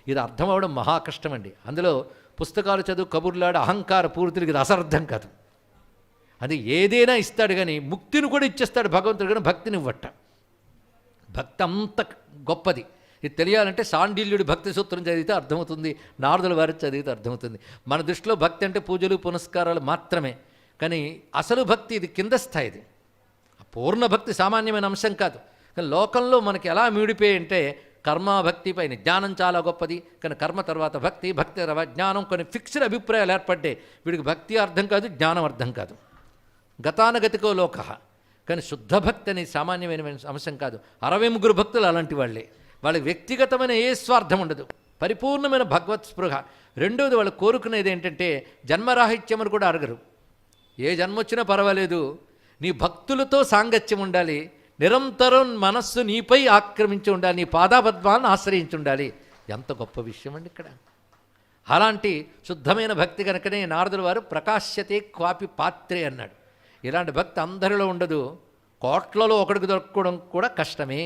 ఇది అర్థం అవ్వడం మహా కష్టం అండి. అందులో పుస్తకాలు చదువు కబుర్లాడు అహంకార పూర్తులకి ఇది అసర్థం కాదు. అది ఏదైనా ఇస్తాడు కానీ ముక్తిని కూడా ఇచ్చేస్తాడు భగవంతుడు, కానీ భక్తిని ఇవ్వట. భక్తి అంత గొప్పది. ఇది తెలియాలంటే సాండిల్యుడి భక్తి సూత్రం చదివితే అర్థమవుతుంది, నారదుల వారి చదివితే అర్థమవుతుంది. మన దృష్టిలో భక్తి అంటే పూజలు పునస్కారాలు మాత్రమే, కానీ అసలు భక్తి ఇది కింద స్థాయిది. పూర్ణ భక్తి సామాన్యమైన అంశం కాదు. కానీ లోకంలో మనకి ఎలా మీడిపోయి అంటే కర్మభక్తి పైన జ్ఞానం చాలా గొప్పది, కానీ కర్మ తర్వాత భక్తి, భక్తి తర్వాత జ్ఞానం, కొన్ని ఫిక్స్డ్ అభిప్రాయాలు ఏర్పడ్డాయి. వీడికి భక్తి అర్థం కాదు, జ్ఞానం అర్థం కాదు. గతానగతికో లోక. కానీ శుద్ధ భక్తి అనేది సామాన్యమైన అంశం కాదు. 63 భక్తులు అలాంటి వాళ్ళే. వాళ్ళకి వ్యక్తిగతమైన ఏ స్వార్థం ఉండదు, పరిపూర్ణమైన భగవత్ స్పృహ. రెండోది వాళ్ళు కోరుకునేది ఏంటంటే జన్మరాహిత్యం అని కూడా అడగరు. ఏ జన్మ వచ్చినా పర్వాలేదు, నీ భక్తులతో సాంగత్యం ఉండాలి, నిరంతరం మనస్సు నీపై ఆక్రమించి ఉండాలి, నీ పాదాపద్మాలను ఆశ్రయించి ఉండాలి. ఎంత గొప్ప విషయం అండి ఇక్కడ. అలాంటి శుద్ధమైన భక్తి కనుకనే నారదుల వారు ప్రకాశ్యతే క్వాపి పాత్రే అన్నాడు. ఇలాంటి భక్తి అందరిలో ఉండదు, కోట్లలో ఒకడికి దొరకడం కూడా కష్టమే.